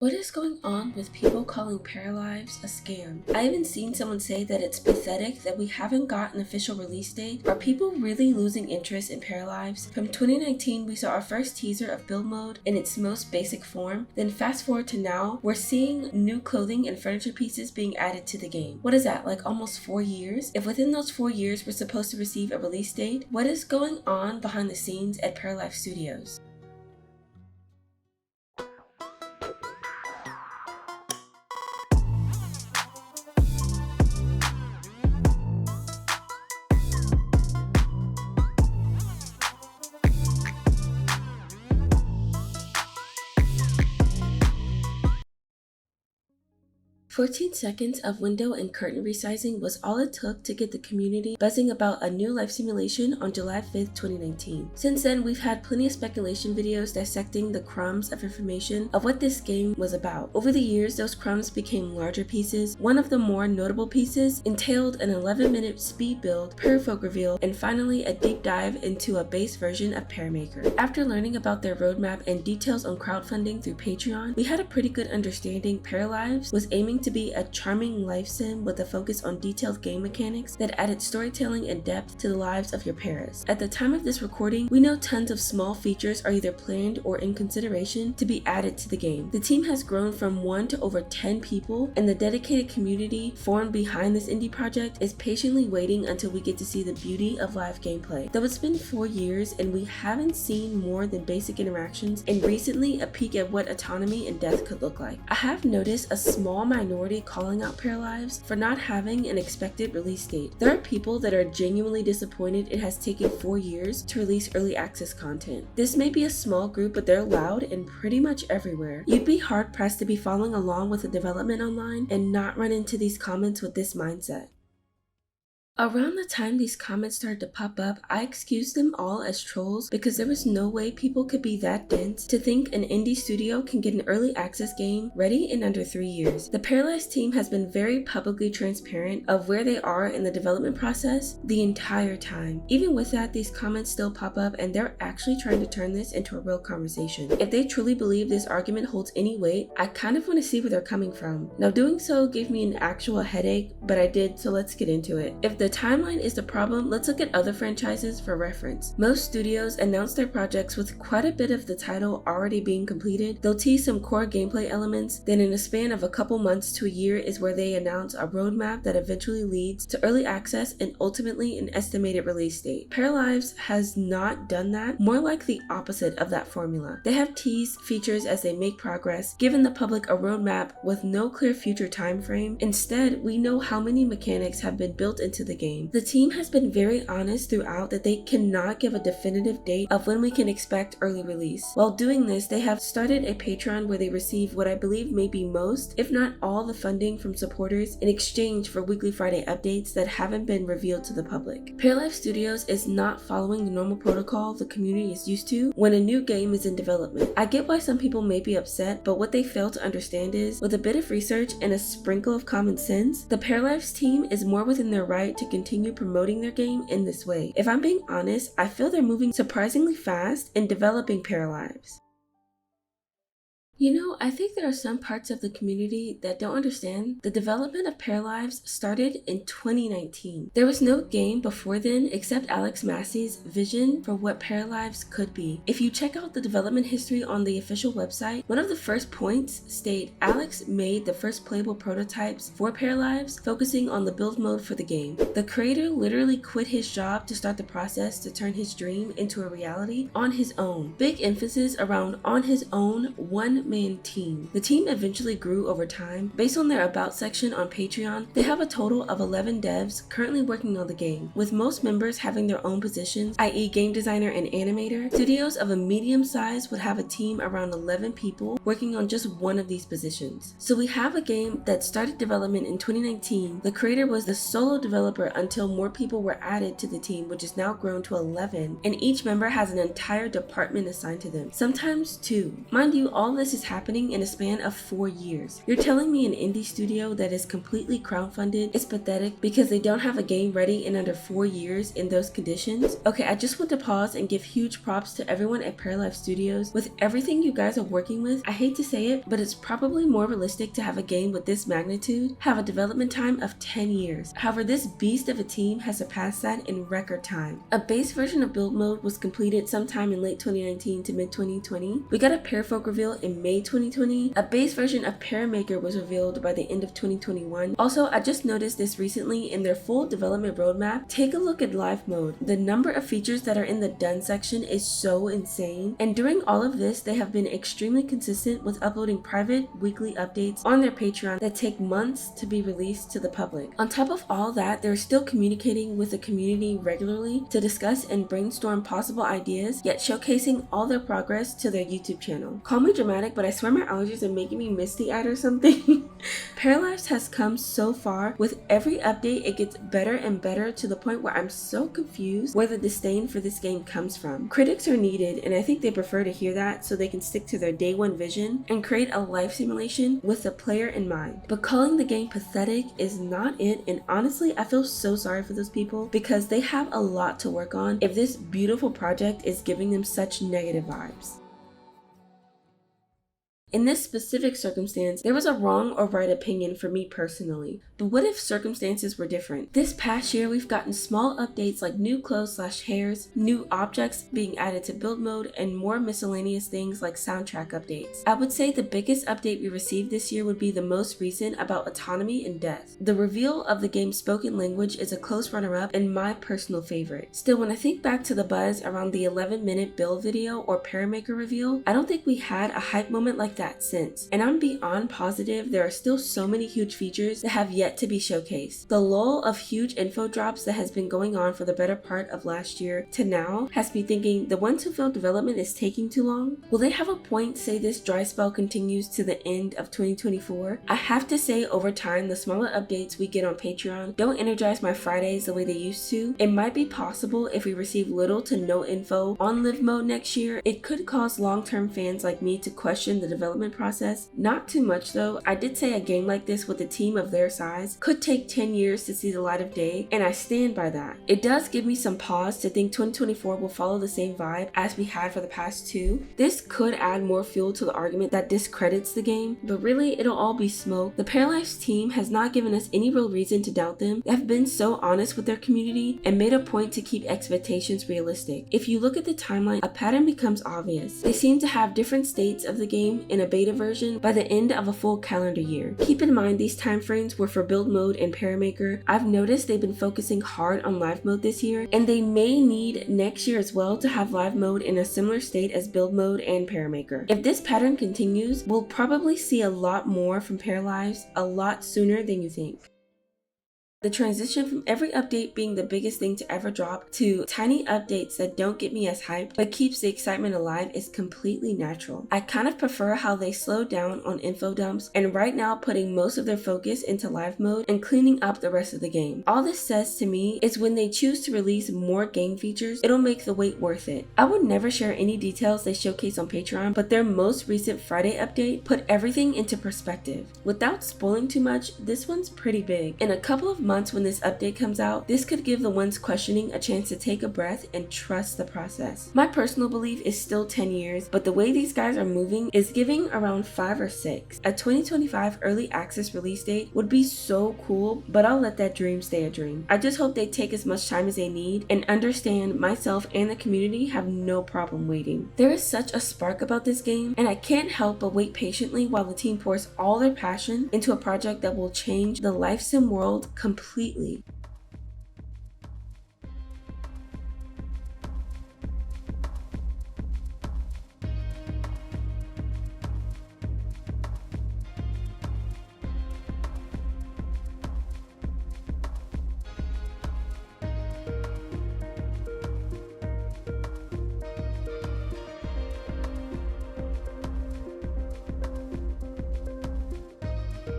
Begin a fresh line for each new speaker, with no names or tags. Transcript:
What is going on with people calling Paralives a scam? I even seen someone say that it's pathetic that we haven't got an official release date. Are people really losing interest in Paralives? From 2019, we saw our first teaser of build mode in its most basic form. Then fast forward to now, we're seeing new clothing and furniture pieces being added to the game. What is that, like almost 4 years? If within those 4 years we're supposed to receive a release date, what is going on behind the scenes at Paralives Studios? 14 seconds of window and curtain resizing was all it took to get the community buzzing about a new life simulation on July 5th, 2019. Since then, we've had plenty of speculation videos dissecting the crumbs of information of what this game was about. Over the years, those crumbs became larger pieces. One of the more notable pieces entailed an 11-minute speed build, Parafolk reveal, and finally a deep dive into a base version of Paramaker. After learning about their roadmap and details on crowdfunding through Patreon, we had a pretty good understanding Paralives was aiming to be a charming life sim with a focus on detailed game mechanics that added storytelling and depth to the lives of your paras. At the time of this recording, we know tons of small features are either planned or in consideration to be added to the game. The team has grown from 1 to over 10 people, and the dedicated community formed behind this indie project is patiently waiting until we get to see the beauty of live gameplay. Though it's been 4 years and we haven't seen more than basic interactions, and recently a peek at what autonomy and death could look like. I have noticed a small minority calling out Paralives for not having an expected release date. There are people that are genuinely disappointed it has taken 4 years to release early access content. This may be a small group, but they're loud and pretty much everywhere. You'd be hard pressed to be following along with the development online and not run into these comments with this mindset. Around the time these comments started to pop up, I excused them all as trolls because there was no way people could be that dense to think an indie studio can get an early access game ready in under 3 years. The Paralives team has been very publicly transparent of where they are in the development process the entire time. Even with that, these comments still pop up and they're actually trying to turn this into a real conversation. If they truly believe this argument holds any weight, I kind of want to see where they're coming from. Now, doing so gave me an actual headache, but I did, so let's get into it. If the timeline is the problem, let's look at other franchises for reference. Most studios announce their projects with quite a bit of the title already being completed. They'll tease some core gameplay elements, then in a span of a couple months to a year is where they announce a roadmap that eventually leads to early access and ultimately an estimated release date. Paralives has not done that, more like the opposite of that formula. They have teased features as they make progress, given the public a roadmap with no clear future time frame. Instead, we know how many mechanics have been built into the game. The team has been very honest throughout that they cannot give a definitive date of when we can expect early release. While doing this, they have started a Patreon where they receive what I believe may be most, if not all, the funding from supporters in exchange for weekly Friday updates that haven't been revealed to the public. Paralives Studios is not following the normal protocol the community is used to when a new game is in development. I get why some people may be upset, but what they fail to understand is, with a bit of research and a sprinkle of common sense, the Paralives team is more within their right to continue promoting their game in this way. If I'm being honest, I feel they're moving surprisingly fast in developing Paralives. You know, I think there are some parts of the community that don't understand the development of Paralives started in 2019. There was no game before then except Alex Massey's vision for what Paralives could be. If you check out the development history on the official website, one of the first points state Alex made the first playable prototypes for Paralives, focusing on the build mode for the game. The creator literally quit his job to start the process to turn his dream into a reality on his own. Big emphasis around on his own one-man team. The team eventually grew over time. Based on their About section on Patreon, they have a total of 11 devs currently working on the game, with most members having their own positions, i.e. game designer and animator. Studios of a medium size would have a team around 11 people working on just one of these positions. So we have a game that started development in 2019. The creator was the solo developer until more people were added to the team, which is now grown to 11, and each member has an entire department assigned to them, sometimes 2. Mind you, all this is is happening in a span of 4 years. You're telling me an indie studio that is completely crowdfunded is pathetic because they don't have a game ready in under 4 years in those conditions? Okay, I just want to pause and give huge props to everyone at Paralives Studios. With everything you guys are working with, I hate to say it, but it's probably more realistic to have a game with this magnitude have a development time of 10 years. However, this beast of a team has surpassed that in record time. A base version of build mode was completed sometime in late 2019 to mid 2020. We got a Parafolk reveal in May 2020. A base version of Paramaker was revealed by the end of 2021. Also, I just noticed this recently in their full development roadmap. Take a look at live mode. The number of features that are in the done section is so insane, and during all of this they have been extremely consistent with uploading private weekly updates on their Patreon that take months to be released to the public. On top of all that, they're still communicating with the community regularly to discuss and brainstorm possible ideas, yet showcasing all their progress to their YouTube channel. Call me dramatic, but I swear my allergies are making me misty-eyed or something. Paralives has come so far. With every update it gets better and better to the point where I'm so confused where the disdain for this game comes from. Critics are needed, and I think they prefer to hear that so they can stick to their day one vision and create a life simulation with the player in mind. But calling the game pathetic is not it, and honestly I feel so sorry for those people because they have a lot to work on if this beautiful project is giving them such negative vibes. In this specific circumstance, there was a wrong or right opinion for me personally, but what if circumstances were different? This past year, we've gotten small updates like new clothes/hairs, new objects being added to build mode, and more miscellaneous things like soundtrack updates. I would say the biggest update we received this year would be the most recent about autonomy and death. The reveal of the game's spoken language is a close runner-up and my personal favorite. Still, when I think back to the buzz around the 11-minute build video or Paramaker reveal, I don't think we had a hype moment like that since, and I'm beyond positive there are still so many huge features that have yet to be showcased. The lull of huge info drops that has been going on for the better part of last year to now has me thinking the ones who feel development is taking too long. Will they have a point say this dry spell continues to the end of 2024? I have to say, over time the smaller updates we get on Patreon don't energize my Fridays the way they used to. It might be possible if we receive little to no info on live mode next year. It could cause long-term fans like me to question the development process. Not too much though. I did say a game like this with a team of their size could take 10 years to see the light of day, and I stand by that. It does give me some pause to think 2024 will follow the same vibe as we had for the past two. This could add more fuel to the argument that discredits the game, but really it'll all be smoke. The Paralives team has not given us any real reason to doubt them. They have been so honest with their community and made a point to keep expectations realistic. If you look at the timeline, a pattern becomes obvious. They seem to have different states of the game in a beta version by the end of a full calendar year. Keep in mind these timeframes were for build mode and Paramaker. I've noticed they've been focusing hard on live mode this year, and they may need next year as well to have live mode in a similar state as build mode and Paramaker. If this pattern continues, we'll probably see a lot more from Paralives a lot sooner than you think. The transition from every update being the biggest thing to ever drop to tiny updates that don't get me as hyped but keeps the excitement alive is completely natural. I kind of prefer how they slowed down on info dumps and right now putting most of their focus into live mode and cleaning up the rest of the game. All this says to me is when they choose to release more game features, it'll make the wait worth it. I would never share any details they showcase on Patreon, but their most recent Friday update put everything into perspective. Without spoiling too much, this one's pretty big. In a couple of months when this update comes out, this could give the ones questioning a chance to take a breath and trust the process. My personal belief is still 10 years, but the way these guys are moving is giving around 5 or 6. A 2025 early access release date would be so cool, but I'll let that dream stay a dream. I just hope they take as much time as they need and understand myself and the community have no problem waiting. There is such a spark about this game, and I can't help but wait patiently while the team pours all their passion into a project that will change the life sim world completely.